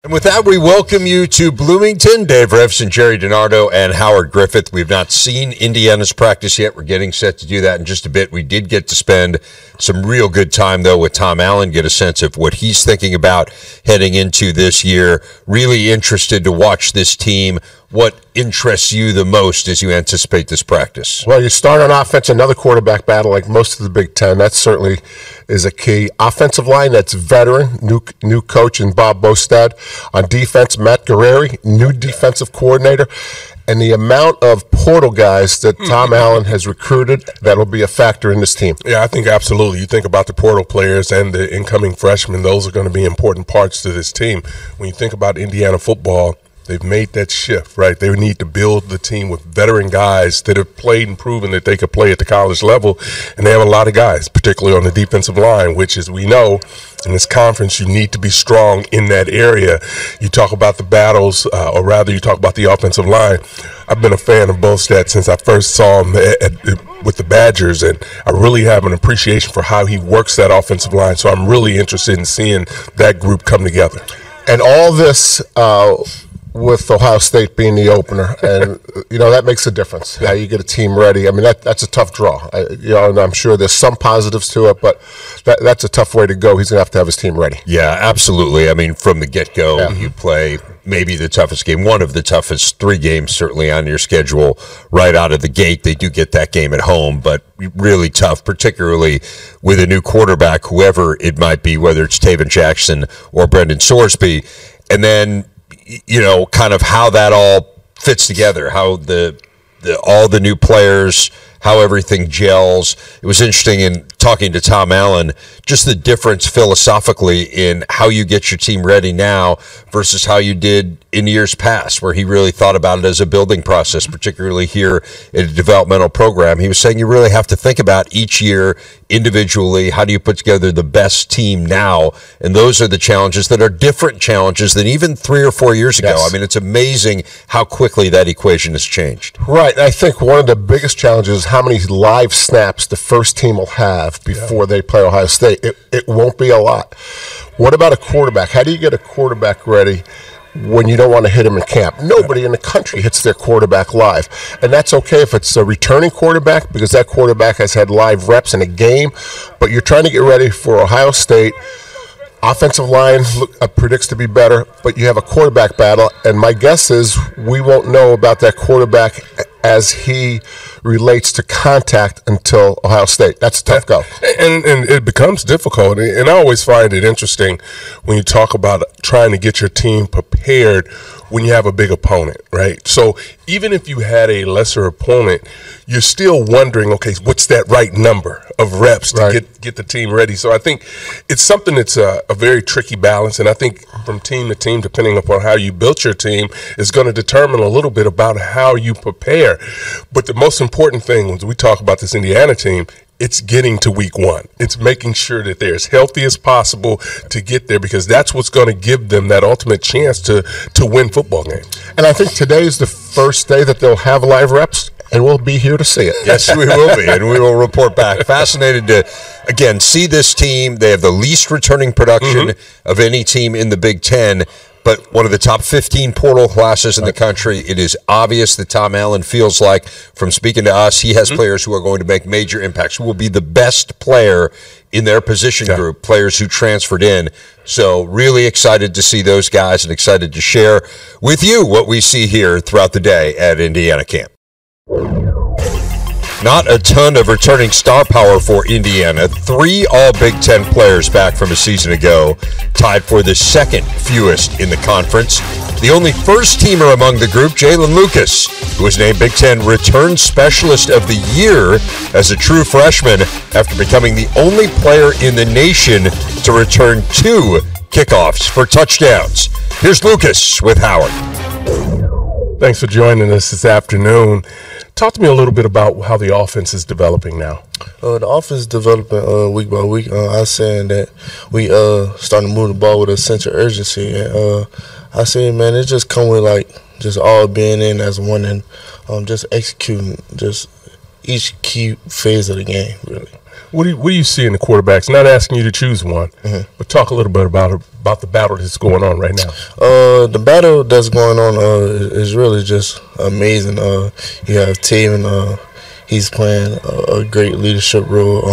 And with that, we welcome you to Bloomington. Dave Revson, Jerry DiNardo, and Howard Griffith. We've not seen Indiana's practice yet. We're getting set to do that in just a bit. We did get to spend some real good time, though, with Tom Allen, get a sense of what he's thinking about heading into this year. Really interested to watch this team. What interests you the most as you anticipate this practice? Well, you start on offense, another quarterback battle like most of the Big Ten. That certainly is a key. Offensive line, that's veteran, new coach in Bob Bostad. On defense, Matt Guerrieri, new defensive coordinator. And the amount of portal guys that Tom Allen has recruited, that'll be a factor in this team. Yeah, I think absolutely. You think about the portal players and the incoming freshmen, those are going to be important parts to this team. When you think about Indiana football, they've made that shift, right? They need to build the team with veteran guys that have played and proven that they could play at the college level. And they have a lot of guys, particularly on the defensive line, which, as we know, in this conference, you need to be strong in that area. You talk about the battles, or rather you talk about the offensive line. I've been a fan of Bostad since I first saw him with the Badgers, and I really have an appreciation for how he works that offensive line. So I'm really interested in seeing that group come together. And all this with Ohio State being the opener, and that makes a difference. How you get a team ready. I mean, that's a tough draw. And I'm sure there's some positives to it, but that's a tough way to go. He's gonna have to have his team ready. Yeah, absolutely. I mean, from the get-go, you play maybe the toughest game, one of the toughest 3 games certainly on your schedule right out of the gate. They do get that game at home, but really tough, particularly with a new quarterback, whoever it might be, whether it's Taven Jackson or Brendan Sorsby, and then kind of how that all fits together, how all the new players, how everything gels. It was interesting in talking to Tom Allen, just the difference philosophically in how you get your team ready now versus how you did in years past, where he really thought about it as a building process, particularly here in a developmental program. He was saying you really have to think about each year individually. How do you put together the best team now? And those are the challenges that are different challenges than even 3 or 4 years ago. Yes. I mean, it's amazing how quickly that equation has changed. Right. I think one of the biggest challenges is how many live snaps the first team will have before they play Ohio State. It won't be a lot. What about a quarterback? How do you get a quarterback ready when you don't want to hit him in camp? Nobody in the country hits their quarterback live. And that's okay if it's a returning quarterback, because that quarterback has had live reps in a game. But you're trying to get ready for Ohio State. Offensive line predicts to be better, but you have a quarterback battle. And my guess is we won't know about that quarterback as he relates to contact until Ohio State. That's a tough go. And it becomes difficult. And I always find it interesting when you talk about trying to get your team prepared when you have a big opponent, right? So even if you had a lesser opponent, you're still wondering, okay, what's that right number of reps to get the team ready? So I think it's something that's a very tricky balance. And I think from team to team, depending upon how you built your team, is going to determine a little bit about how you prepare. But the most important thing when we talk about this Indiana team, it's getting to week 1. It's making sure that they're as healthy as possible to get there, because that's what's going to give them that ultimate chance to win football games. And I think today is the first day that they'll have live reps, and we'll be here to see it. Yes, we will be, and we will report back. Fascinated to, again, see this team. They have the least returning production of any team in the Big Ten, but one of the top 15 portal classes in the country. It is obvious that Tom Allen feels like, from speaking to us, he has players who are going to make major impacts, who will be the best player in their position group, players who transferred in. So really excited to see those guys and excited to share with you what we see here throughout the day at Indiana camp. Not a ton of returning star power for Indiana. 3 All-Big Ten players back from a season ago, tied for the second fewest in the conference. The only first-teamer among the group, Jalen Lucas, who was named Big Ten Return Specialist of the Year as a true freshman after becoming the only player in the nation to return 2 kickoffs for touchdowns. Here's Lucas with Howard. Thanks for joining us this afternoon. Talk to me a little bit about how the offense is developing now. The offense is developing week by week. I was saying that we starting to move the ball with a sense of urgency. And I say, man, it's just come with just all being in as one and just executing. Just each key phase of the game, really. What do you see in the quarterbacks? Not asking you to choose one, but talk a little bit about the battle that's going on right now. The battle that's going on is really just amazing. You have Taven, he's playing a great leadership role.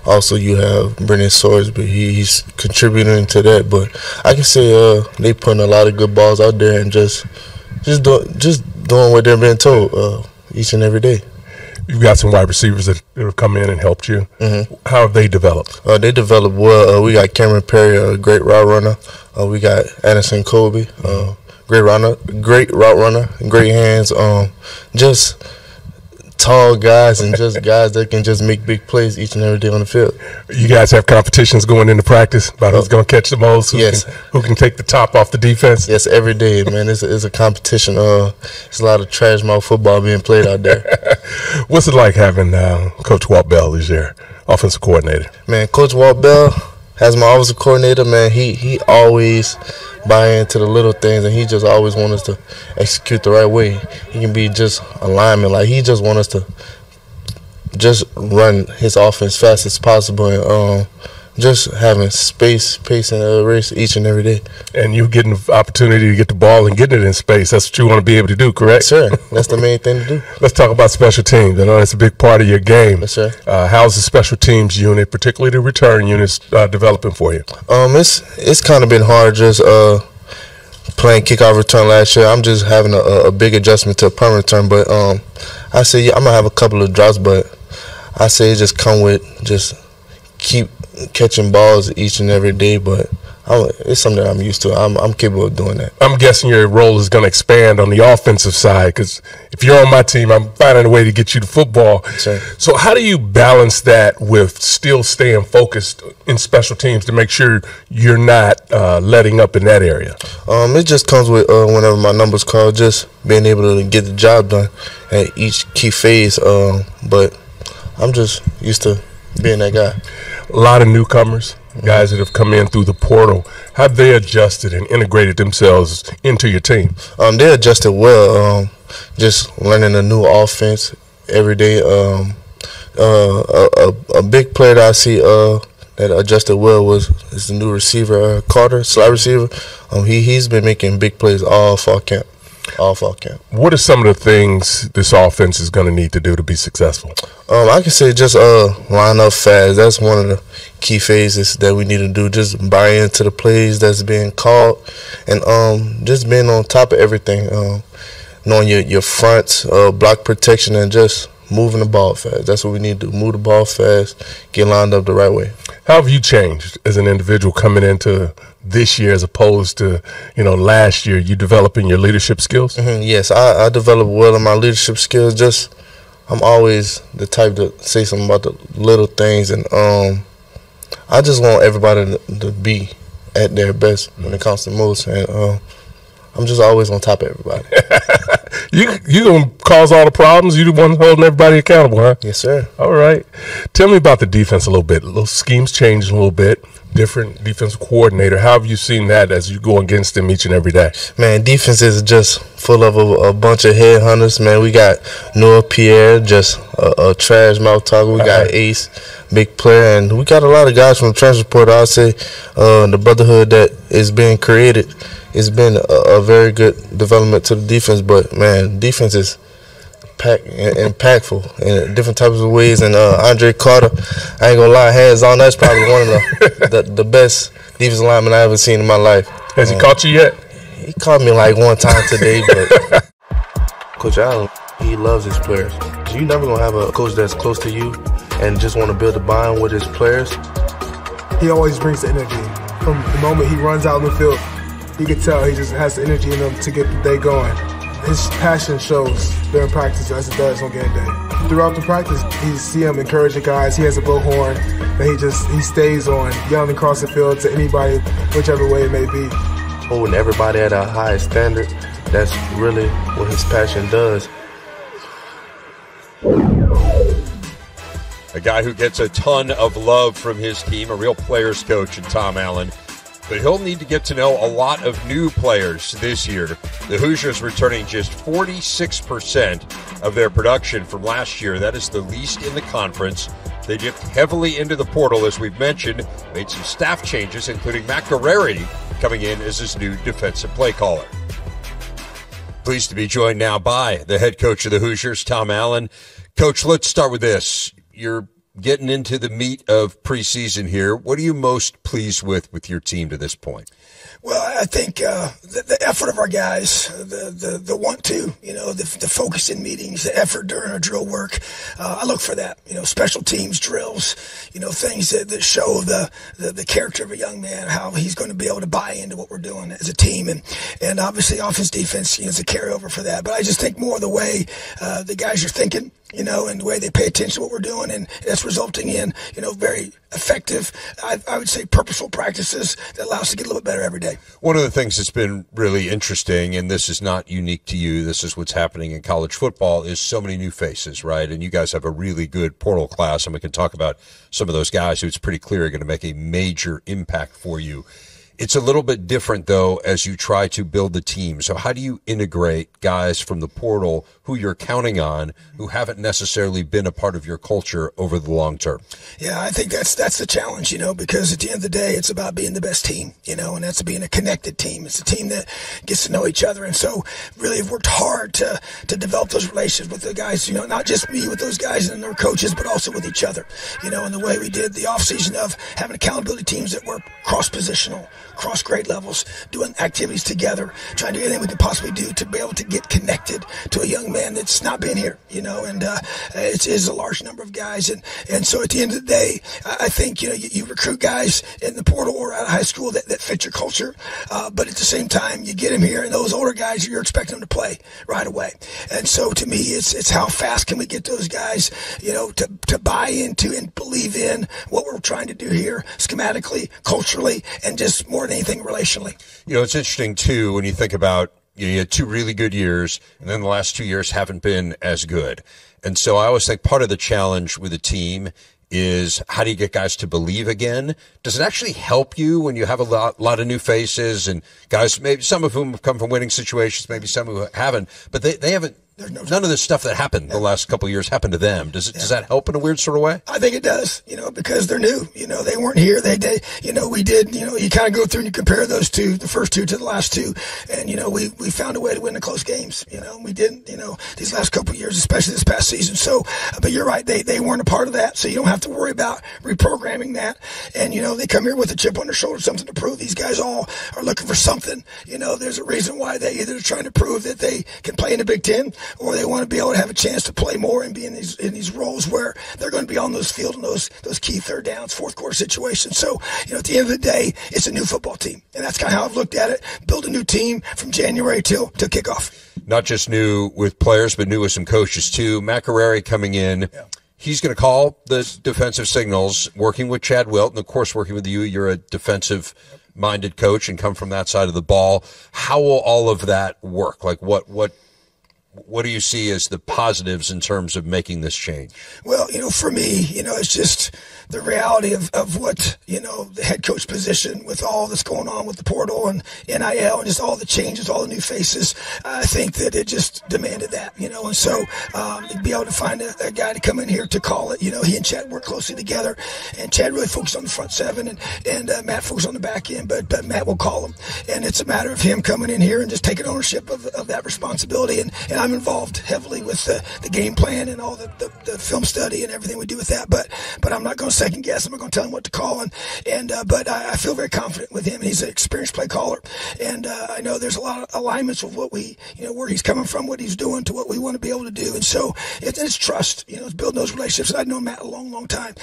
Also, you have Brennan Swordsby, he's contributing to that. But I can say they putting a lot of good balls out there and just doing what they're being told each and every day. You've got some wide receivers that have come in and helped you. How have they developed? They developed well. We got Cameron Perry, a great route runner. We got Anderson Colby, great route runner, great hands. Just tall guys and just guys that can just make big plays each and every day on the field. You guys have competitions going into practice about who's going to catch the most, who can take the top off the defense? Yes, every day, man. It's a competition. It's a lot of trash mouth football being played out there. What's it like having Coach Walt Bell as your offensive coordinator? Man, Coach Walt Bell as my offensive coordinator, man, he always buy into the little things, and he just always want us to execute the right way. He can be just a lineman. Like, he just want us to just run his offense fast as possible and just having space, pace, and race each and every day. And you getting the opportunity to get the ball and getting it in space. That's what you want to be able to do, correct? Sure. That's the main thing to do. Let's talk about special teams. I know that's a big part of your game. Yes, sir. How's the special teams unit, particularly the return units, developing for you? It's kind of been hard just playing kickoff return last year. I'm just having a big adjustment to a punt return. But I say I'm going to have a couple of drops, but I say it just come with just keep catching balls each and every day, but it's something that I'm used to. I'm capable of doing that. I'm guessing your role is going to expand on the offensive side, because if you're on my team, I'm finding a way to get you to football. Sure. So how do you balance that with still staying focused in special teams to make sure you're not letting up in that area? It just comes with whenever my number's called, just being able to get the job done at each key phase. But I'm just used to being that guy. A lot of newcomers, guys that have come in through the portal. Have they adjusted and integrated themselves into your team? They adjusted well. Just learning a new offense every day. A big player that I see that adjusted well is the new receiver, Carter, slot receiver. He's been making big plays all fall camp. What are some of the things this offense is going to need to do to be successful? I can say just line up fast. That's one of the key phases that we need to do. Just buy into the plays that's being called, and just being on top of everything. Knowing your fronts, block protection, and just moving the ball fast. That's what we need to do. Move the ball fast, get lined up the right way. How have you changed as an individual coming into this year as opposed to, last year? You developing your leadership skills? Yes, I developed well in my leadership skills. Just I'm always the type to say something about the little things, and I just want everybody to be at their best when it comes to most, and I'm just always on top of everybody. You gonna cause all the problems? You the one holding everybody accountable, huh? Yes, sir. All right. Tell me about the defense a little bit. Little schemes changed a little bit. Different defensive coordinator. How have you seen that as you go against them each and every day? Man, defense is just full of a bunch of headhunters. Man, we got Noah Pierre, just a trash mouth talker. We got Ace, big player, and we got a lot of guys from the transfer portal. I'd say the brotherhood that is being created. It's been a very good development to the defense, but man, defense is impactful in different types of ways. And Andre Carter, I ain't gonna lie, hands on, that's probably one of the best defensive linemen I ever seen in my life. Has he caught you yet? He caught me like one time today, but Coach Allen, he loves his players. You never gonna have a coach that's close to you and just want to build a bond with his players. He always brings the energy. From the moment he runs out in the field, you can tell he just has the energy in him to get the day going. His passion shows during practice as it does on game day. Throughout the practice, you see him encouraging guys. He has a bullhorn that he stays on, yelling across the field to anybody, whichever way it may be. Holding everybody at a high standard, that's really what his passion does. A guy who gets a ton of love from his team, a real player's coach in Tom Allen. but he'll need to get to know a lot of new players this year. The Hoosiers returning just 46% of their production from last year. That is the least in the conference. They dipped heavily into the portal, as we've mentioned, made some staff changes, including Matt Guerrieri coming in as his new defensive play caller. Pleased to be joined now by the head coach of the Hoosiers, Tom Allen. Coach, let's start with this. You're getting into the meat of preseason here. What are you most pleased with your team to this point? Well, I think the effort of our guys, the want to, the focus in meetings, the effort during our drill work, I look for that. Special teams drills, things that show the character of a young man, how he's going to be able to buy into what we're doing as a team, and obviously offense, defense, is a carryover for that. But I just think more of the way the guys are thinking, and the way they pay attention to what we're doing, and that's resulting in, very effective, I would say, purposeful practices that allow us to get a little bit better every day. One of the things that's been really interesting, and this is not unique to you, this is what's happening in college football, is so many new faces, right? And you guys have a really good portal class, and we can talk about some of those guys who it's pretty clear are going to make a major impact for you. It's a little bit different, though, as you try to build the team. So how do you integrate guys from the portal who you're counting on, who haven't necessarily been a part of your culture over the long term? Yeah, I think that's the challenge, because at the end of the day, it's about being the best team, and that's being a connected team. It's a team that gets to know each other. And so really have worked hard to develop those relationships with the guys, not just me with those guys and their coaches, but also with each other, and the way we did the offseason of having accountability teams that were cross-positional, cross grade levels, doing activities together, trying to do anything we could possibly do to be able to get connected to a young man that's not been here, and it is a large number of guys. And so at the end of the day, I think, you recruit guys in the portal or out of high school that fit your culture. But at the same time, you get them here, and those older guys, you're expecting them to play right away. And so to me, it's how fast can we get those guys, to buy into and believe in what we're trying to do here schematically, culturally, and just more than anything relationally. It's interesting, too, when you think about, you had 2 really good years, and then the last 2 years haven't been as good. And so I always think part of the challenge with a team is how do you get guys to believe again? Does it actually help you when you have a lot of new faces and guys, maybe some of whom have come from winning situations, maybe some who haven't, but they haven't, none of this stuff that happened the last couple of years happened to them. Does that help in a weird sort of way? I think it does, because they're new. They weren't here. They we did, you kind of go through and you compare those two, the first 2 to the last 2. And, we found a way to win the close games, we didn't, these last couple of years, especially this past season. So, but you're right. They weren't a part of that. So you don't have to worry about reprogramming that. And, they come here with a chip on their shoulder, something to prove. These guys all are looking for something. There's a reason why they either trying to prove that they can play in the Big Ten, or they want to be able to have a chance to play more and be in these roles where they're going to be on those field and those key third downs, fourth quarter situations. So, at the end of the day, it's a new football team. And that's kind of how I've looked at it. Build a new team from January till kickoff. Not just new with players, but new with some coaches too. Matt Guerrieri coming in. Yeah. He's going to call the defensive signals, working with Chad Wilt, and of course working with you. You're a defensive-minded coach and come from that side of the ball. How will all of that work? Like what do you see as the positives in terms of making this change? Well, for me, it's just the reality of what, the head coach position with all that's going on with the portal and NIL and just all the changes, all the new faces. I think that it just demanded that, and so to be able to find a guy to come in here to call it, he and Chad work closely together, and Chad really focused on the front 7 and Matt focused on the back end, but Matt will call him. And it's a matter of him coming in here and just taking ownership of that responsibility. And I'm involved heavily with the game plan and all the film study and everything we do with that. But I'm not going to second guess. I'm not going to tell him what to call. But I feel very confident with him. He's an experienced play caller. And I know there's a lot of alignments with what we, where he's coming from, what he's doing to what we want to be able to do. And so it's trust, it's building those relationships. I've known Matt a long, long time,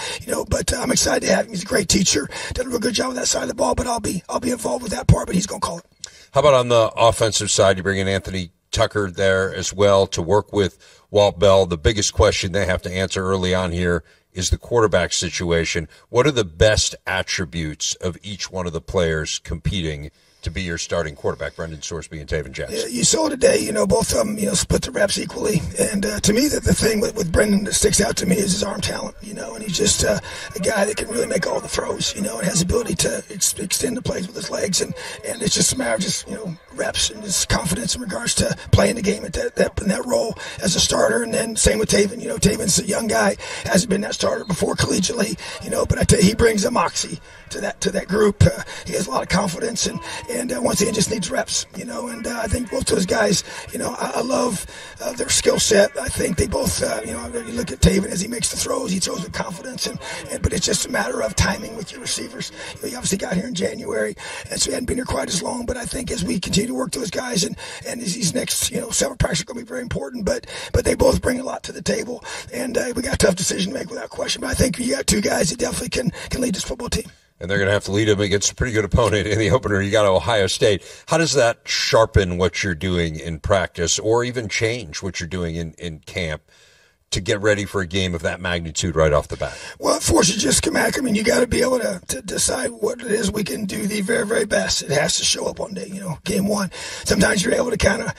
but I'm excited to have him. He's a great teacher. Done a real good job with that side of the ball, but I'll be involved with that part, but he's going to call it. How about on the offensive side? You bring in Anthony Tucker there as well to work with Walt Bell. The biggest question they have to answer early on here is the quarterback situation. What are the best attributes of each one of the players competing to be your starting quarterback, Brendan Sorsby and Taven Jackson? You saw today, both of them, split the reps equally. And to me, the thing with Brendan that sticks out to me is his arm talent, and he's just a guy that can really make all the throws, and has the ability to extend the plays with his legs. And it's just a matter of just, reps and his confidence in regards to playing the game at in that role as a starter. And then same with Taven. Taven's a young guy, hasn't been that starter before collegially, but I tell you, he brings a moxie to that group. He has a lot of confidence, and once again, just needs reps, and I think both those guys, I love their skill set. I think they both, you look at Taven as he makes the throws, he throws with confidence, but it's just a matter of timing with your receivers. He obviously got here in January, and so he hadn't been here quite as long, but I think as we continue to work those guys, and these next, several practices are going to be very important, but they both bring a lot to the table, and we got a tough decision to make without question, but I think you got two guys that definitely can lead this football team. And they're going to have to lead them against a pretty good opponent in the opener. You got Ohio State. How does that sharpen what you're doing in practice or even change what you're doing in camp to get ready for a game of that magnitude right off the bat? Well, it forces you schematic. I mean, you got to be able to decide what it is we can do the very, very best. It has to show up one day, game one. Sometimes you're able to kind of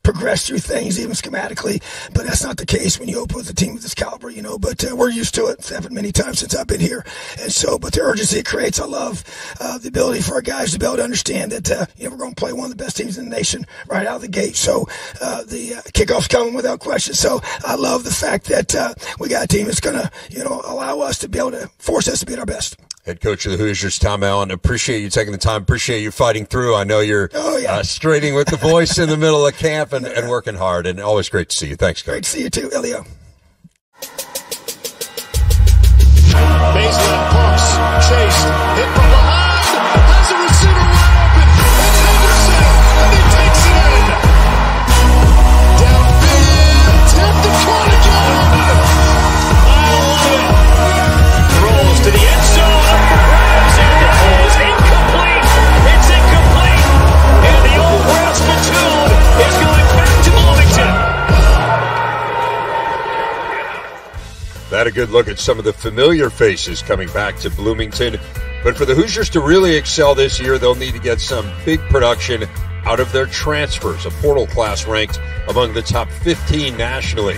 progress through things even schematically, but that's not the case when you open with a team of this caliber, but we're used to it. It's happened many times since I've been here, and so, but the urgency it creates, I love the ability for our guys to be able to understand that we're going to play one of the best teams in the nation right out of the gate, so the kickoff's coming without question. So I love the fact that we got a team that's going to allow us to be able to force us to be at our best. Head coach of the Hoosiers, Tom Allen, appreciate you taking the time. Appreciate you fighting through. I know you're straining with the voice in the middle of camp and working hard, and always great to see you. Thanks, Coach. Great to see you too, Elio. Baseline pumps, chase, hit from behind, has a receiver wide open, and Henderson, and he takes it in. Downfield, tip the corner, I love it. Throws to the end zone, up for grabs, and it is incomplete. It's incomplete, and the old brass platoon is going back to Bloomington. That a good look at some of the familiar faces coming back to Bloomington. But for the Hoosiers to really excel this year, they'll need to get some big production out of their transfers, a portal class ranked among the top 15 nationally.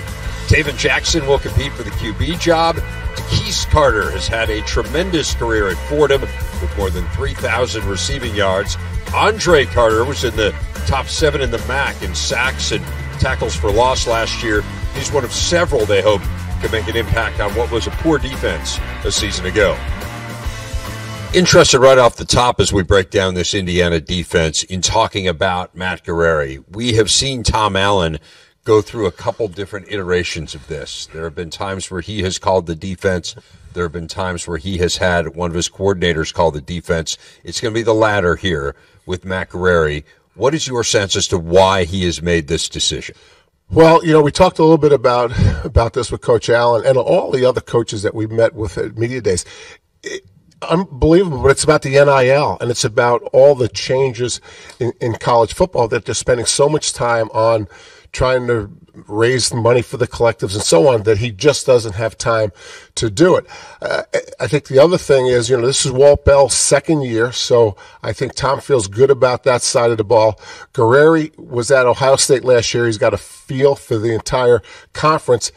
Taven Jackson will compete for the QB job. Takese Carter has had a tremendous career at Fordham with more than 3,000 receiving yards. Andre Carter was in the top 7 in the MAC in sacks and tackles for loss last year. He's one of several they hope can make an impact on what was a poor defense a season ago. Interested right off the top as we break down this Indiana defense in talking about Matt Guerrieri. We have seen Tom Allen go through a couple different iterations of this. There have been times where he has called the defense. There have been times where he has had one of his coordinators call the defense. It's going to be the latter here with Matt Guerrieri. What is your sense as to why he has made this decision? Well, we talked a little bit about this with Coach Allen and all the other coaches that we met with at Media Days. Unbelievable, but it's about the NIL, and it's about all the changes in college football that they're spending so much time on trying to raise money for the collectives and so on that he just doesn't have time to do it. I think the other thing is, this is Walt Bell's second year, so I think Tom feels good about that side of the ball. Guerrieri was at Ohio State last year. He's got a feel for the entire conference.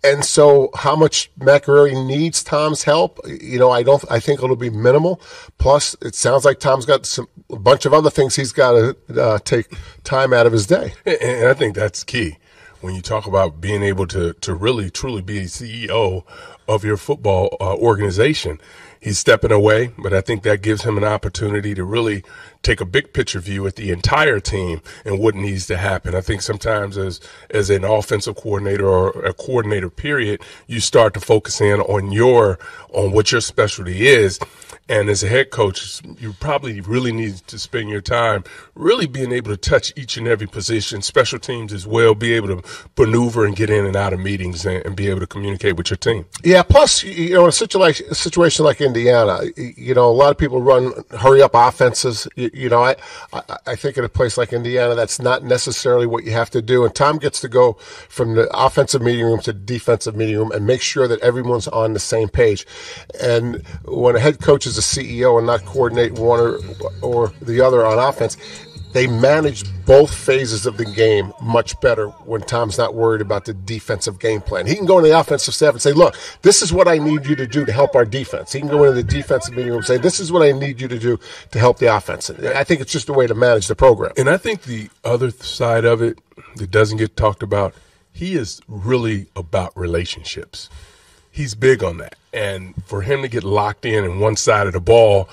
And so how much Matt Guerrieri needs Tom's help, I think it'll be minimal. Plus, it sounds like Tom's got a bunch of other things he's got to take time out of his day. And I think that's key when you talk about being able to really, truly be a CEO of your football organization. He's stepping away, but I think that gives him an opportunity to really take a big picture view at the entire team and what needs to happen. I think sometimes as an offensive coordinator or a coordinator period, you start to focus in on what your specialty is. And as a head coach, you probably really need to spend your time really being able to touch each and every position, special teams as well, be able to maneuver and get in and out of meetings and be able to communicate with your team. Yeah, plus, in a situation like Indiana, Indiana, you know, a lot of people run hurry-up offenses. You know, I think in a place like Indiana, that's not necessarily what you have to do. And Tom gets to go from the offensive meeting room to the defensive meeting room and make sure that everyone's on the same page. And when a head coach is a CEO and not coordinate one or the other on offense, they manage both phases of the game much better when Tom's not worried about the defensive game plan. He can go in the offensive staff and say, look, this is what I need you to do to help our defense. He can go into the defensive meeting room and say, this is what I need you to do to help the offense. And I think it's just a way to manage the program. And I think the other side of it that doesn't get talked about, he is really about relationships. He's big on that. And for him to get locked in one side of the ball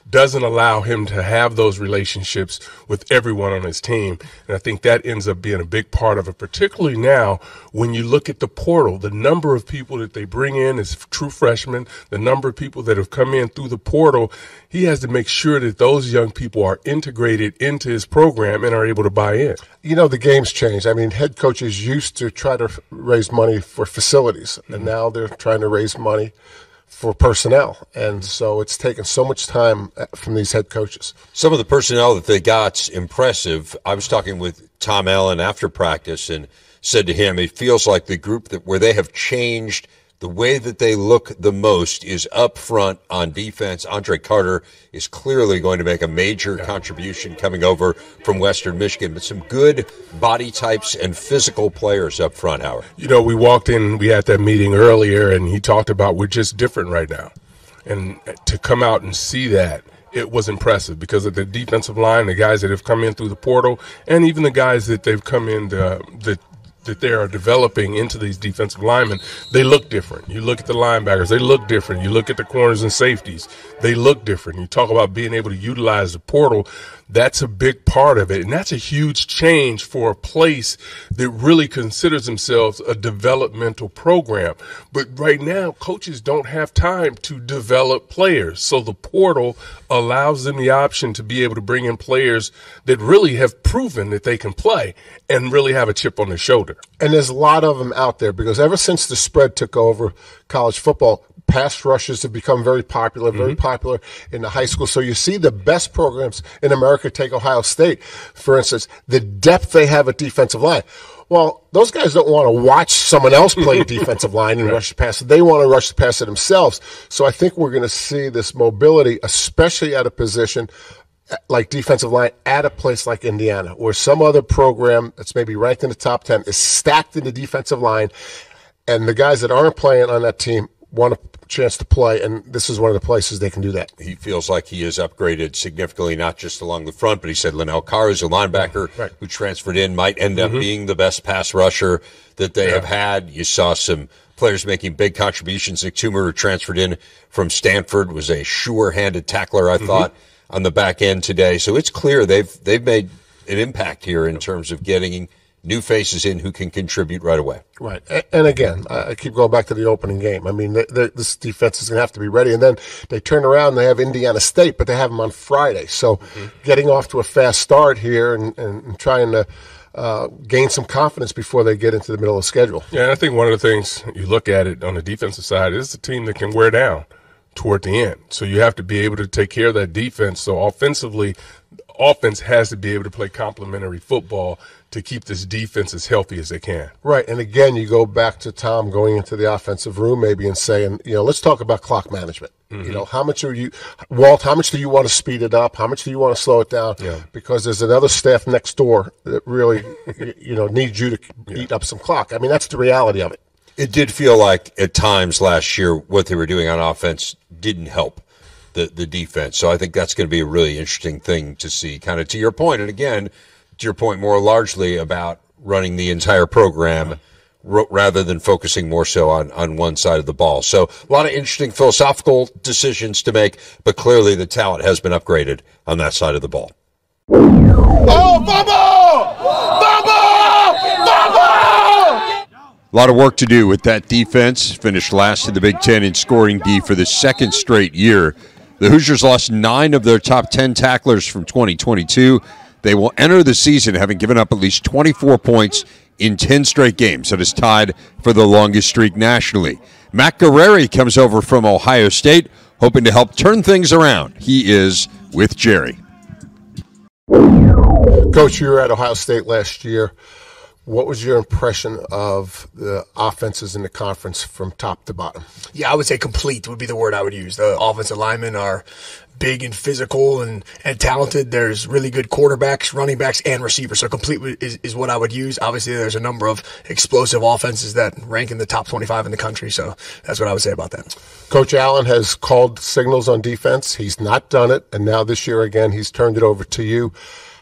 doesn't allow him to have those relationships with everyone on his team. And I think that ends up being a big part of it, particularly now when you look at the portal, the number of people that they bring in as true freshmen, the number of people that have come in through the portal. He has to make sure that those young people are integrated into his program and are able to buy in. You know, the game's changed. I mean, head coaches used to try to raise money for facilities, and now they're trying to raise money for personnel, and so it's taken so much time from these head coaches. Some of the personnel that they got's impressive. I was talking with Tom Allen after practice and said to him, it feels like the group that where they have changed the way that they look the most is up front on defense. Andre Carter is clearly going to make a major contribution coming over from Western Michigan, but some good body types and physical players up front, Howard. You know, we walked in, we had that meeting earlier, and he talked about we're just different right now. And to come out and see that, it was impressive because of the defensive line, the guys that have come in through the portal, and even the guys that they've come in that they are developing into these defensive linemen, they look different. You look at the linebackers, they look different. You look at the corners and safeties, they look different. You talk about being able to utilize the portal, that's a big part of it. And that's a huge change for a place that really considers themselves a developmental program. But right now, coaches don't have time to develop players. So the portal allows them the option to be able to bring in players that really have proven that they can play and really have a chip on their shoulder. And there's a lot of them out there because ever since the spread took over college football, pass rushes have become very popular in the high school. So you see the best programs in America take Ohio State, for instance, the depth they have at defensive line. Well, those guys don't want to watch someone else play defensive line and rush the passer. They want to rush the passer themselves. So I think we're going to see this mobility, especially at a position like defensive line at a place like Indiana, where some other program that's maybe ranked in the top 10 is stacked in the defensive line, and the guys that aren't playing on that team want a chance to play, and this is one of the places they can do that. He feels like he is upgraded significantly, not just along the front, but he said Linnell Carr is a linebacker who transferred in, might end up being the best pass rusher that they have had. You saw some players making big contributions. Nick Toomer, who transferred in from Stanford, was a sure-handed tackler, I thought, on the back end today. So it's clear they've made an impact here in terms of getting new faces in who can contribute right away. Right. And again, I keep going back to the opening game. I mean, this defense is going to have to be ready. And then they turn around and they have Indiana State, but they have them on Friday. So getting off to a fast start here and trying to gain some confidence before they get into the middle of the schedule. Yeah, and I think one of the things you look at it on the defensive side is a team that can wear down toward the end. So you have to be able to take care of that defense. So offensively, offense has to be able to play complementary football to keep this defense as healthy as they can. Right. And again, you go back to Tom going into the offensive room maybe and saying, let's talk about clock management. How much are you, Walt, how much do you want to speed it up? How much do you want to slow it down? Yeah. Because there's another staff next door that really, needs you to eat up some clock. I mean, that's the reality of it. It did feel like at times last year what they were doing on offense didn't help the defense. So I think that's going to be a really interesting thing to see, kind of to your point. And again, to your point more largely about running the entire program rather than focusing more so on one side of the ball. So a lot of interesting philosophical decisions to make, but clearly the talent has been upgraded on that side of the ball. Oh, Bubba! Bubba! Bubba! A lot of work to do with that defense. Finished last in the Big Ten in scoring D for the second straight year. The Hoosiers lost 9 of their top 10 tacklers from 2022. They will enter the season having given up at least 24 points in 10 straight games. That is tied for the longest streak nationally. Matt Guerrieri comes over from Ohio State, hoping to help turn things around. He is with Jerry. Coach, you were at Ohio State last year. What was your impression of the offenses in the conference from top to bottom? Yeah, I would say complete would be the word I would use. The offensive linemen are big and physical and talented. There's really good quarterbacks, running backs, and receivers. So complete is what I would use. Obviously, there's a number of explosive offenses that rank in the top 25 in the country. So that's what I would say about that. Coach Allen has called signals on defense. He's not done it. And now this year, again, he's turned it over to you.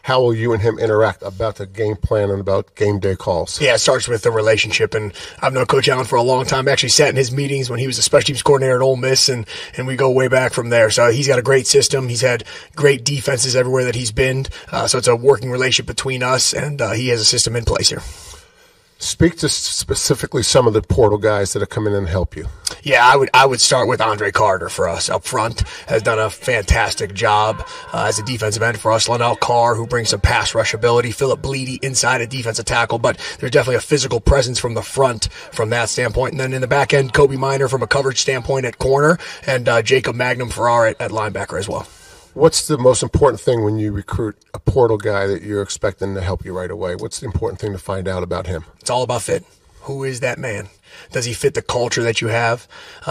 How will you and him interact about the game plan and about game day calls? Yeah, it starts with the relationship, and I've known Coach Allen for a long time. I actually sat in his meetings when he was a special teams coordinator at Ole Miss, and we go way back from there. So he's got a great system. He's had great defenses everywhere that he's been. So it's a working relationship between us, and he has a system in place here. Speak to specifically some of the portal guys that have come in and help you. Yeah, I would start with Andre Carter for us up front. Has done a fantastic job as a defensive end for us. Lionel Carr, who brings some pass rush ability. Philip Bleedy inside a defensive tackle, but there's definitely a physical presence from the front from that standpoint. And then in the back end, Kobe Minor from a coverage standpoint at corner, and Jacob Magnum Farrar at linebacker as well. What's the most important thing when you recruit a portal guy that you're expecting to help you right away? What's the important thing to find out about him? It's all about fit. Who is that man? Does he fit the culture that you have?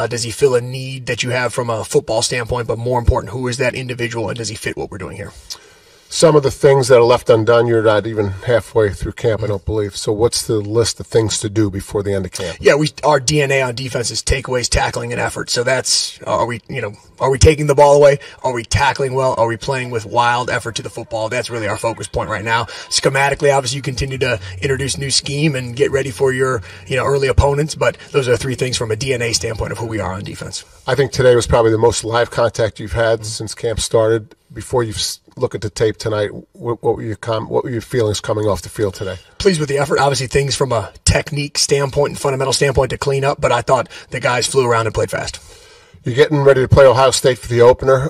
Does he fill a need that you have from a football standpoint? But more important, who is that individual, and does he fit what we're doing here? Some of the things that are left undone, you're not even halfway through camp, I don't believe. So what's the list of things to do before the end of camp? Yeah, our DNA on defense is takeaways, tackling, and effort. So that's, are we taking the ball away? Are we tackling well? Are we playing with wild effort to the football? That's really our focus point right now. Schematically, obviously, you continue to introduce new scheme and get ready for your, early opponents. But those are three things from a DNA standpoint of who we are on defense. I think today was probably the most live contact you've had since camp started. Before you look at the tape tonight, what were your feelings coming off the field today? Pleased with the effort. Obviously, things from a technique standpoint and fundamental standpoint to clean up, but I thought the guys flew around and played fast. You're getting ready to play Ohio State for the opener.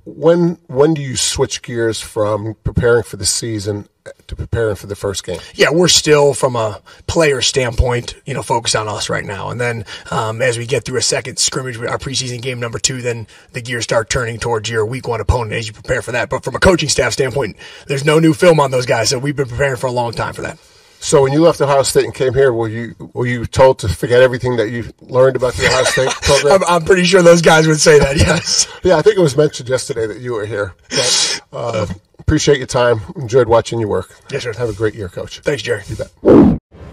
When do you switch gears from preparing for the season to preparing for the first game? Yeah, we're still, from a player standpoint, focused on us right now. And then as we get through a second scrimmage, our preseason game number 2, then the gears start turning towards your week 1 opponent as you prepare for that. But from a coaching staff standpoint, there's no new film on those guys, so we've been preparing for a long time for that. So when you left Ohio State and came here, were you told to forget everything that you learned about the Ohio State program? I'm pretty sure those guys would say that, yes. Yeah, I think it was mentioned yesterday that you were here. But, appreciate your time. Enjoyed watching you work. Yes, sir. Have a great year, Coach. Thanks, Jerry. You bet.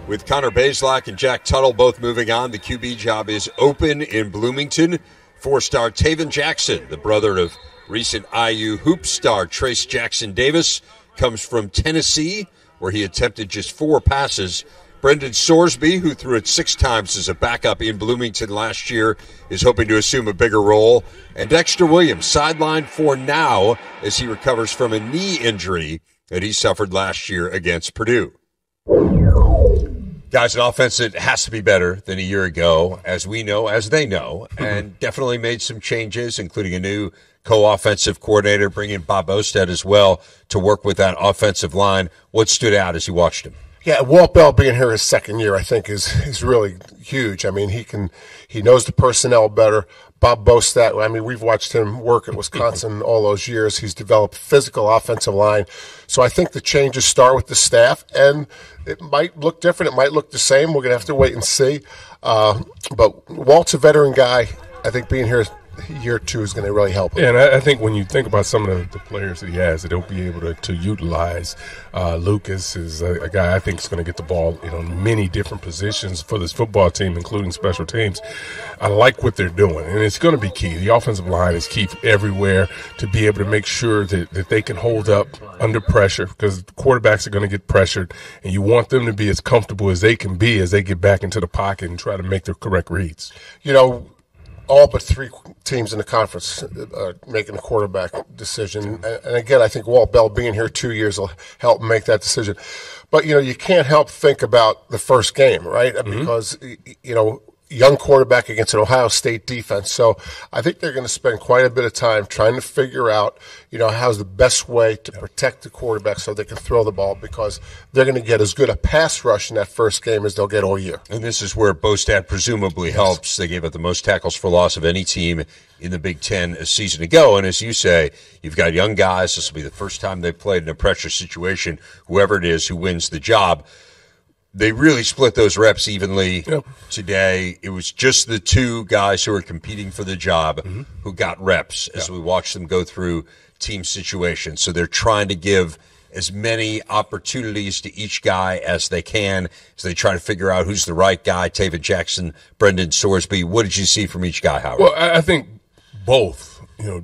With Connor Bazelak and Jack Tuttle both moving on, the QB job is open in Bloomington. 4-star Taven Jackson, the brother of recent IU hoop star Trace Jackson Davis, comes from Tennessee, where he attempted just 4 passes. Brendan Sorsby, who threw it 6 times as a backup in Bloomington last year, is hoping to assume a bigger role. And Dexter Williams, sidelined for now as he recovers from a knee injury that he suffered last year against Purdue. Guys, an offense that has to be better than a year ago, as we know, as they know, and definitely made some changes, including a new co-offensive coordinator, bringing Bob Osted as well to work with that offensive line. What stood out as you watched him? Yeah, Walt Bell being here his second year, I think, is really huge. I mean, he knows the personnel better. Bob Bostad, I mean, we've watched him work at Wisconsin all those years. He's developed physical offensive line. So I think the changes start with the staff, and it might look different. It might look the same. We're going to have to wait and see. But Walt's a veteran guy. I think being here year 2 is going to really help him. Yeah, and I think when you think about some of the players that he has that he'll be able to utilize, Lucas is a guy I think is going to get the ball in many different positions for this football team, including special teams. I like what they're doing, and it's going to be key. The offensive line is key everywhere to be able to make sure that they can hold up under pressure, because quarterbacks are going to get pressured, and you want them to be as comfortable as they can be as they get back into the pocket and try to make the correct reads. All but 3 teams in the conference are making a quarterback decision. And again, I think Walt Bell being here 2 years will help make that decision. But, you can't help think about the first game, right? Mm-hmm. Because, young quarterback against an Ohio State defense. So I think they're going to spend quite a bit of time trying to figure out, how's the best way to protect the quarterback so they can throw the ball, because they're going to get as good a pass rush in that first game as they'll get all year. And this is where Bostad presumably helps. They gave up the most tackles for loss of any team in the Big Ten a season ago. And as you say, you've got young guys. This will be the first time they've played in a pressure situation, whoever it is who wins the job. They really split those reps evenly today. It was just the two guys who were competing for the job who got reps as we watched them go through team situations. So they're trying to give as many opportunities to each guy as they can as they try to figure out who's the right guy. Taven Jackson, Brendan Sorsby. What did you see from each guy, Howard? Well, I think both,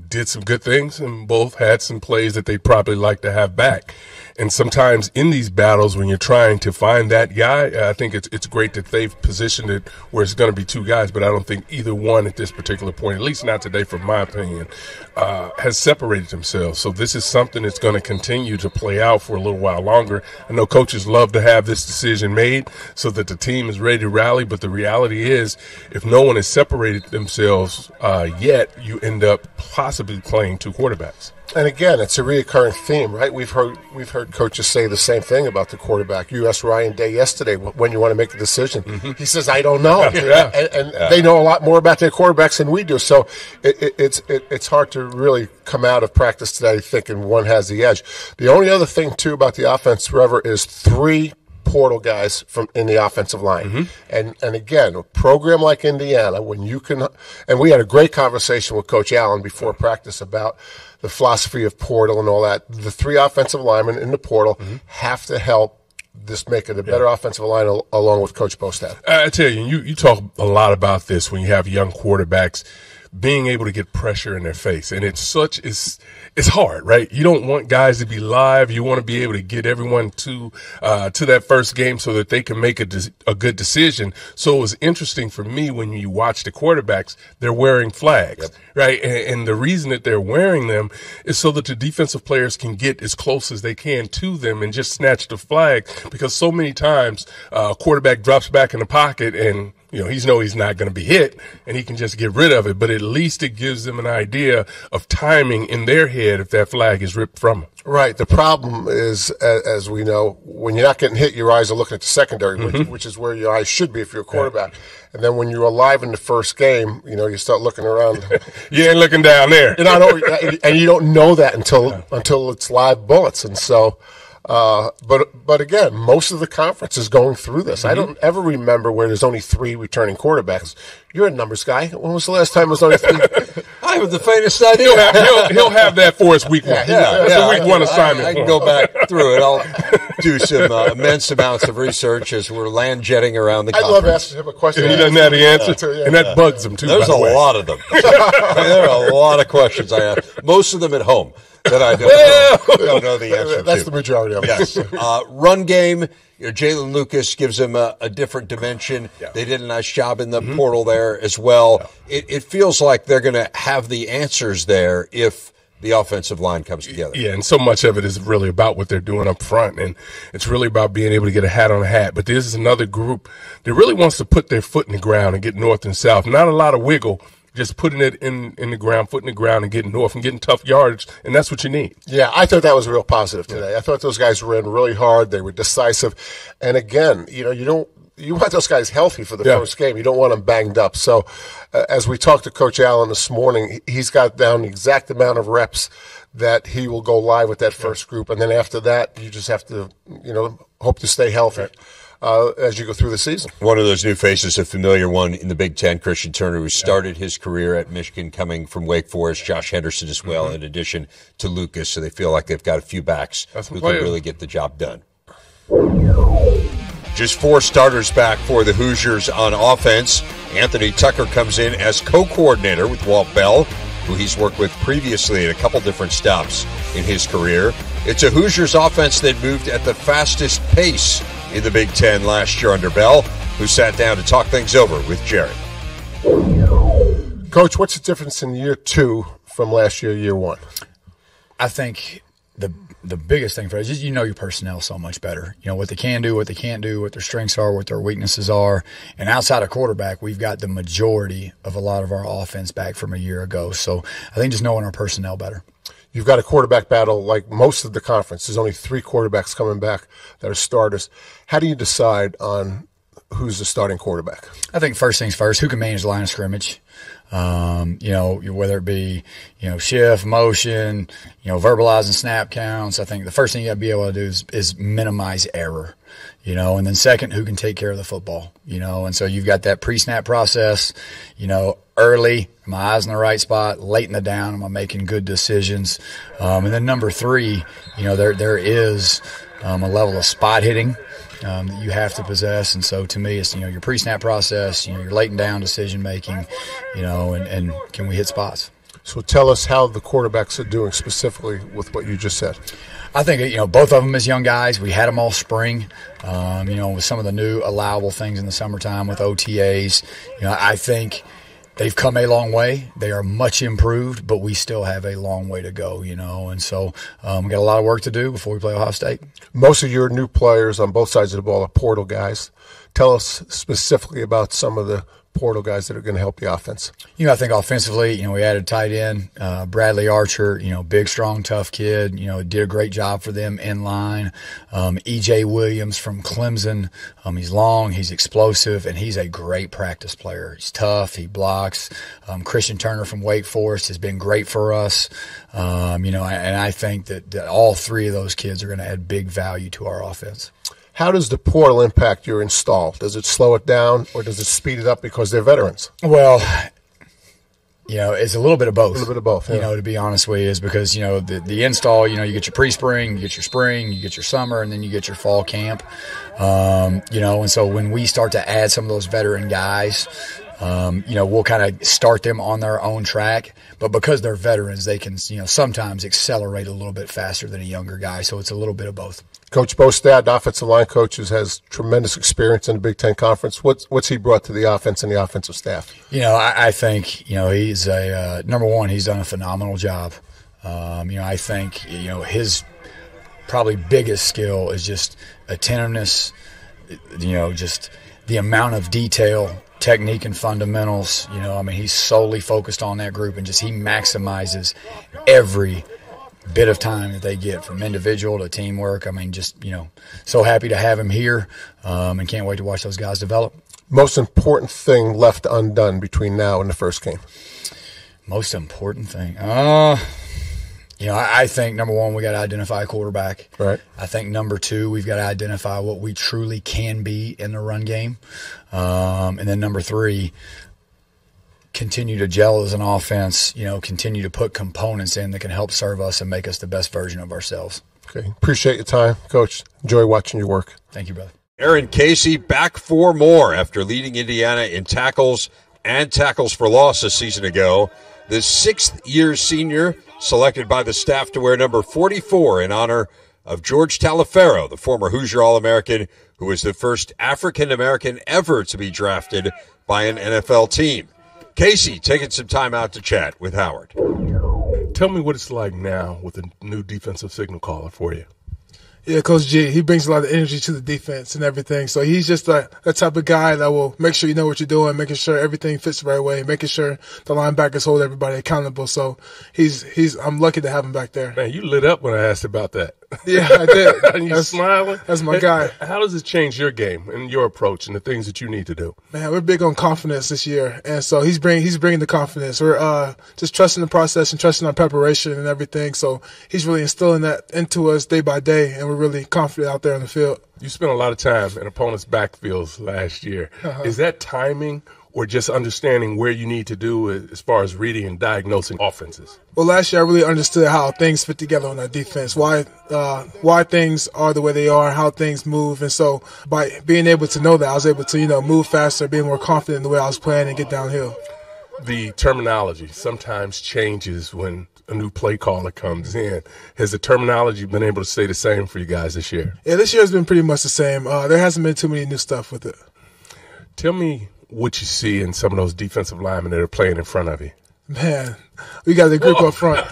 did some good things, and both had some plays that they'd probably like to have back. And sometimes in these battles, when you're trying to find that guy, I think it's great that they've positioned it where it's going to be two guys, but I don't think either one at this particular point, at least not today from my opinion, has separated themselves. So this is something that's going to continue to play out for a little while longer. I know coaches love to have this decision made so that the team is ready to rally, but the reality is if no one has separated themselves yet, you end up possibly playing two quarterbacks. And again, it's a reoccurring theme, right? We've heard coaches say the same thing about the quarterback. You asked Ryan Day yesterday when you want to make a decision. He says, "I don't know," and they know a lot more about their quarterbacks than we do. So it's hard to really come out of practice today thinking one has the edge. The only other thing too about the offense, Trevor, is 3 portal guys from in the offensive line. And again, a program like Indiana, when you can, and we had a great conversation with Coach Allen before practice about the philosophy of portal and all that. The 3 offensive linemen in the portal have to help this make it a better offensive line along with Coach Bostad. I tell you talk a lot about this when you have young quarterbacks being able to get pressure in their face. And it's hard, right? You don't want guys to be live. You want to be able to get everyone to that first game so that they can make a good decision. So it was interesting for me when you watch the quarterbacks, they're wearing flags, right? And the reason that they're wearing them is so that the defensive players can get as close as they can to them and just snatch the flag, because so many times a quarterback drops back in the pocket and he's not going to be hit, and he can just get rid of it. But at least it gives them an idea of timing in their head if that flag is ripped from them. Right. The problem is, as we know, when you're not getting hit, your eyes are looking at the secondary, which is where your eyes should be if you're a quarterback. And then when you're alive in the first game, you start looking around. You ain't looking down there. And you don't know that until it's live bullets. And so, but again, most of the conference is going through this. I don't ever remember where there's only 3 returning quarterbacks. You're a numbers guy. When was the last time it was only 3? I have the faintest idea. He'll have that for us week 1. That's a week 1 assignment. I can go back through it. I'll do some immense amounts of research as we're land jetting around the conference. I love asking him a question. He doesn't have the answer, and that bugs him too. There's a lot of them. There are a lot of questions I ask. Most of them at home that I don't know the answer to. That's the majority of them. Yes. Run game, Jalen Lucas gives them a different dimension. Yeah. They did a nice job in the portal there as well. Yeah. It feels like they're going to have the answers there if the offensive line comes together. Yeah, and so much of it is really about what they're doing up front, and it's really about being able to get a hat on a hat. But this is another group that really wants to put their foot in the ground and get north and south. Not a lot of wiggle, just putting it in the ground, foot in the ground, and getting north and getting tough yardage, and that's what you need. Yeah, I thought that was real positive today. I thought those guys ran really hard. They were decisive. And again, you want those guys healthy for the first game. You don't want them banged up. So as we talked to Coach Allen this morning, he's got down the exact amount of reps that he will go live with that first group. And then after that, you just have to, hope to stay healthy. As you go through the season. One of those new faces, a familiar one in the Big Ten, Christian Turner, who started his career at Michigan, coming from Wake Forest, Josh Henderson as well, in addition to Lucas. So they feel like they've got a few backs who can really get the job done. Just 4 starters back for the Hoosiers on offense. Anthony Tucker comes in as co-coordinator with Walt Bell, who he's worked with previously at a couple different stops in his career. It's a Hoosiers offense that moved at the fastest pace in the Big Ten last year under Bell, who sat down to talk things over with Jerry. Coach, what's the difference in year 2 from last year, year 1? I think the the biggest thing for us is your personnel so much better. You know what they can do, what they can't do, what their strengths are, what their weaknesses are. And outside of quarterback, we've got the majority of a lot of our offense back from a year ago. So I think just knowing our personnel better. You've got a quarterback battle like most of the conference. There's only 3 quarterbacks coming back that are starters. How do you decide on who's the starting quarterback? I think first things first, who can manage the line of scrimmage? Whether it be, shift, motion, verbalizing snap counts. I think the first thing you got to be able to do is minimize error, and then second, who can take care of the football, and so you've got that pre-snap process, early, am my eyes in the right spot, late in the down, am I making good decisions? And then number 3, there is a level of spot hitting that you have to possess. And so to me, it's, your pre-snap process, your late and down decision making, and can we hit spots? So tell us how the quarterbacks are doing specifically with what you just said. I think, both of them as young guys, we had them all spring, with some of the new allowable things in the summertime with OTAs. I think they've come a long way. They are much improved, but we still have a long way to go, and so we got a lot of work to do before we play Ohio State. Most of your new players on both sides of the ball are portal guys. Tell us specifically about some of the portal guys that are going to help the offense. I think offensively, we added tight end, Bradley Archer, big, strong, tough kid, did a great job for them in line. E.J. Williams from Clemson, he's long, he's explosive, and he's a great practice player. He's tough, he blocks. Christian Turner from Wake Forest has been great for us. And I think that all 3 of those kids are going to add big value to our offense. How does the portal impact your install? Does it slow it down or does it speed it up because they're veterans? Well, it's a little bit of both. A little bit of both, yeah. To be honest with you, is because, the install, you get your pre-spring, you get your spring, you get your summer, and then you get your fall camp. And so when we start to add some of those veteran guys, we'll kind of start them on their own track. But because they're veterans, they can, sometimes accelerate a little bit faster than a younger guy. So it's a little bit of both. Coach Bostad, offensive line coach, has tremendous experience in the Big Ten Conference. What's he brought to the offense and the offensive staff? I think, he's number one, he's done a phenomenal job. I think, his probably biggest skill is just attentiveness, just the amount of detail, technique and fundamentals. He's solely focused on that group and he maximizes every bit of time that they get, from individual to teamwork. So happy to have him here, and can't wait to watch those guys develop. Most important thing left undone between now and the first game? Most important thing? I think number one, we got to identify a quarterback. Right. I think number 2, we've got to identify what we truly can be in the run game. And then number 3, continue to gel as an offense, continue to put components in that can help serve us and make us the best version of ourselves. Okay. Appreciate your time, Coach. Enjoy watching your work. Thank you, brother. Aaron Casey back for more after leading Indiana in tackles and tackles for loss a season ago. The 6th-year senior selected by the staff to wear number 44 in honor of George Taliaferro, the former Hoosier All-American, who was the first African-American ever to be drafted by an NFL team. Casey taking some time out to chat with Howard. Tell me what it's like now with a new defensive signal caller for you. Yeah, Coach G, he brings a lot of energy to the defense and everything. So he's just that type of guy that will make sure you know what you're doing, making sure everything fits the right way, making sure the linebackers hold everybody accountable. So I'm lucky to have him back there. Man, you lit up when I asked about that. Yeah, I did. And you're smiling. That's my guy. How does it change your game and your approach and the things that you need to do? Man, we're big on confidence this year, and so he's bringing the confidence. We're just trusting the process and trusting our preparation and everything. So he's really instilling that into us day by day, and we're really confident out there on the field. You spent a lot of time in opponents' backfields last year. Is that timing or just understanding where you need to do as far as reading and diagnosing offenses? Well, last year I really understood how things fit together on our defense, why things are the way they are, how things move. And so by being able to know that, I was able to, move faster, be more confident in the way I was playing and get downhill. The terminology sometimes changes when a new play caller comes in. Has the terminology been able to stay the same for you guys this year? Yeah, this year has been pretty much the same. There hasn't been too many new stuff with it. Tell me what you see in some of those defensive linemen that are playing in front of you. Man, we got the group up front.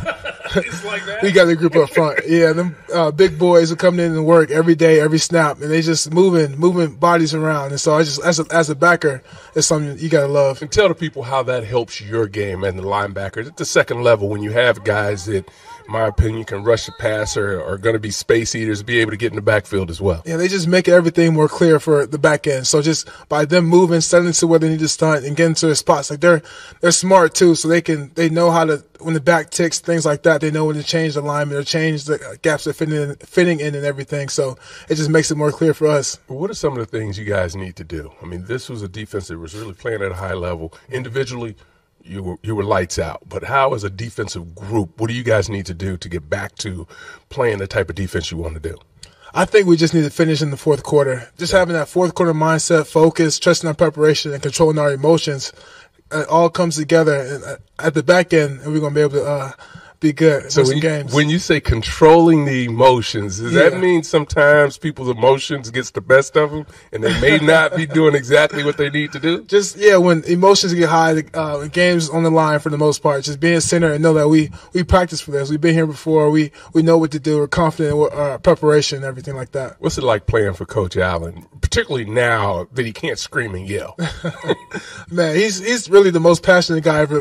It's like that. We got the group up front. Yeah, them big boys are coming in and work every day, every snap, and they just moving bodies around. And so I just, as a backer, it's something you gotta love. And tell the people how that helps your game and the linebackers at the second level when you have guys that, in my opinion, can rush the passer, are going to be space eaters, be able to get in the backfield as well. Yeah, they just make everything more clear for the back end. So just by them moving, settling to where they need to stunt and getting to their spots, like they're smart too, so they know how to, when the back ticks, things like that, they know when to change the alignment or change the gaps they're fitting in and everything. So it just makes it more clear for us. What are some of the things you guys need to do? I mean, this was a defense that was really playing at a high level. Individually, you were lights out. But how, as a defensive group, what do you guys need to do to get back to playing the type of defense you want to do? I think we just need to finish in the fourth quarter. Just having that fourth quarter mindset, focus, trusting our preparation, and controlling our emotions. It all comes together at the back end, and we're going to be able to be good. So when you say controlling the emotions, does that mean sometimes people's emotions gets the best of them and they may not be doing exactly what they need to do? Just, when emotions get high, the game's on the line for the most part. Just being center and know that we practice for this. We've been here before. We know what to do. We're confident with our preparation and everything like that. What's it like playing for Coach Allen, particularly now that he can't scream and yell? Man, he's really the most passionate guy I've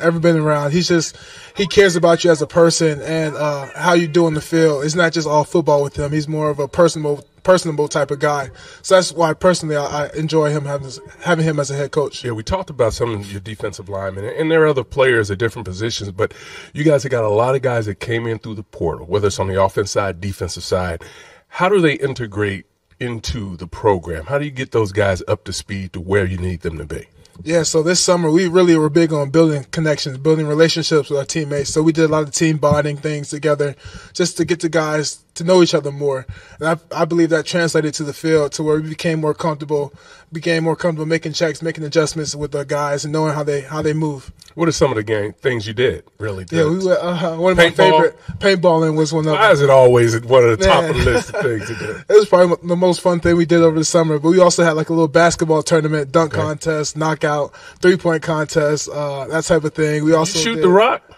ever been around. He cares about you as a person and how you do in the field. It's not just all football with him. He's more of a personable type of guy. So that's why personally I enjoy him having him as a head coach. Yeah, we talked about some of your defensive linemen, and there are other players at different positions, but you guys have got a lot of guys that came in through the portal, whether it's on the offense side, defensive side. How do they integrate into the program? How do you get those guys up to speed to where you need them to be? Yeah, so this summer we really were big on building connections, building relationships with our teammates. So we did a lot of team bonding things together just to get the guys to know each other more. And I believe that translated to the field to where we became more comfortable making checks, making adjustments with our guys and knowing how they move. What are some of the things you did, really? Yeah, we were, one of my favorite, paintballing was one of them. Why is it always one of the top of the list of things to do? It was probably the most fun thing we did over the summer. But we also had like a little basketball tournament, dunk contest, knockout, 3-point contest, that type of thing. We also you shoot the rock?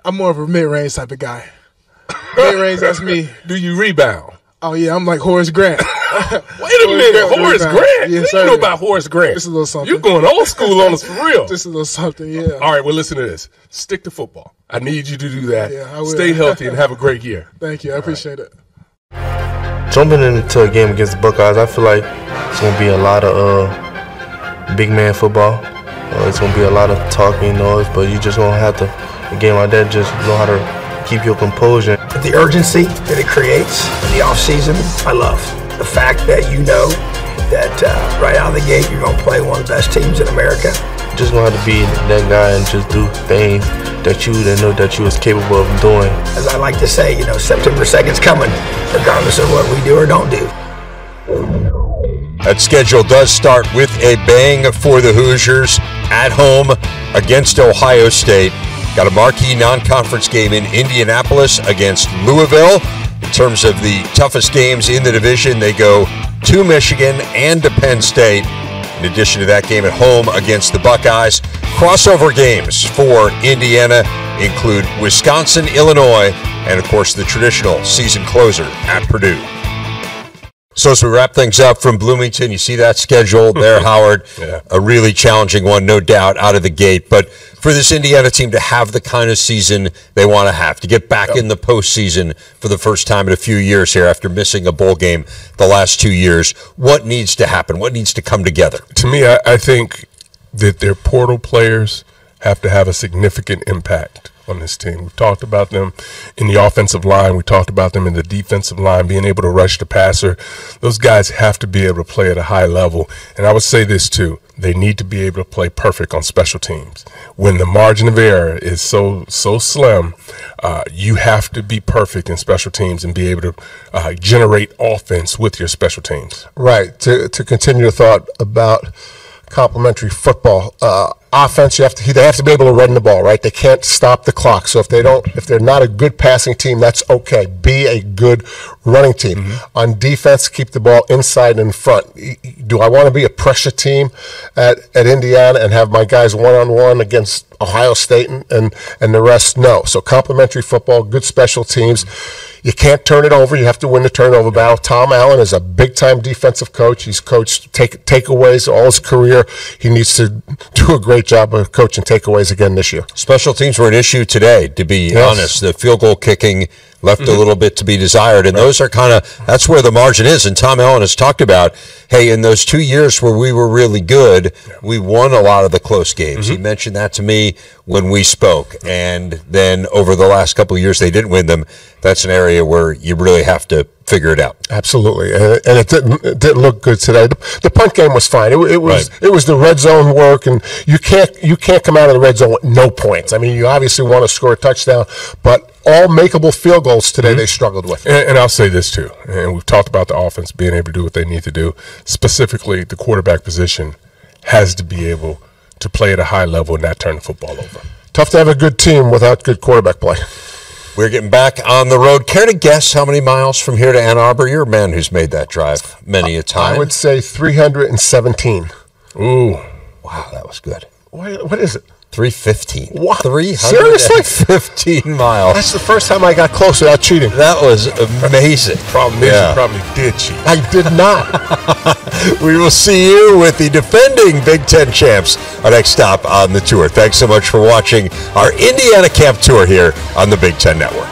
I'm more of a mid-range type of guy. Mid-range, that's me. Do you rebound? Oh, yeah, I'm like Horace Grant. Wait a minute, Horace Grant? Yes, you know about Horace Grant? Just a little something. You're going old school on us for real. Just a little something, yeah. All right, well, listen to this. Stick to football. I need you to do that. Yeah, I will. Stay healthy and have a great year. Thank you. I appreciate it. Jumping into a game against the Buckeyes, I feel like it's going to be a lot of big man football. It's going to be a lot of talking noise, but you just going to have to, a game like that, just know how to keep your composure. The urgency that it creates in the offseason, I love. The fact that you know that right out of the gate you're going to play one of the best teams in America. Just going to have to be that guy and just do things that you didn't know that you was capable of doing. As I like to say, September 2nd's coming, regardless of what we do or don't do. That schedule does start with a bang for the Hoosiers at home against Ohio State. Got a marquee non-conference game in Indianapolis against Louisville. In terms of the toughest games in the division, they go to Michigan and to Penn State. In addition to that game at home against the Buckeyes, crossover games for Indiana include Wisconsin, Illinois, and of course the traditional season closer at Purdue. So as we wrap things up from Bloomington, you see that schedule there, Howard. Yeah. A really challenging one, no doubt, out of the gate. But for this Indiana team to have the kind of season they want to have, to get back in the postseason for the first time in a few years here after missing a bowl game the last 2 years, what needs to happen? What needs to come together? To me, I think that their portal players have to have a significant impact on this team. We've talked about them in the offensive line. We talked about them in the defensive line, being able to rush the passer. Those guys have to be able to play at a high level. And I would say this too. They need to be able to play perfect on special teams. When the margin of error is so slim, you have to be perfect in special teams and be able to generate offense with your special teams. Right. To continue the thought about complementary football, offense, they have to be able to run the ball, right? They can't stop the clock. So if they're not a good passing team, that's okay. Be a good running team. Mm-hmm. On defense, keep the ball inside and in front. Do I want to be a pressure team at Indiana and have my guys one-on-one against Ohio State and the rest, no. So complementary football, good special teams. You can't turn it over. You have to win the turnover battle. Tom Allen is a big-time defensive coach. He's coached takeaways all his career. He needs to do a great job of coaching takeaways again this year. Special teams were an issue today, to be honest. The field goal kicking left a little bit to be desired, and those are that's where the margin is. And Tom Allen has talked about, hey, in those 2 years where we were really good, we won a lot of the close games. He mentioned that to me when we spoke, and then over the last couple of years they didn't win them. That's an area where you really have to figure it out. Absolutely, and it didn't look good today. The punt game was fine. It was the red zone work, and you can't come out of the red zone with no points. I mean, you obviously want to score a touchdown, but all makeable field goals today they struggled with. And I'll say this too, and we've talked about the offense being able to do what they need to do. Specifically, the quarterback position has to be able to play at a high level and not turn the football over. Tough to have a good team without good quarterback play. We're getting back on the road. Care to guess how many miles from here to Ann Arbor? You're a man who's made that drive many a time. I would say 317. Ooh. Wow, that was good. What is it? 315. What? 315 miles. That's the first time I got close without cheating. That was amazing. Problem is you probably did cheat. I did not. We will see you with the defending Big Ten champs, our next stop on the tour. Thanks so much for watching our Indiana Camp Tour here on the Big Ten Network.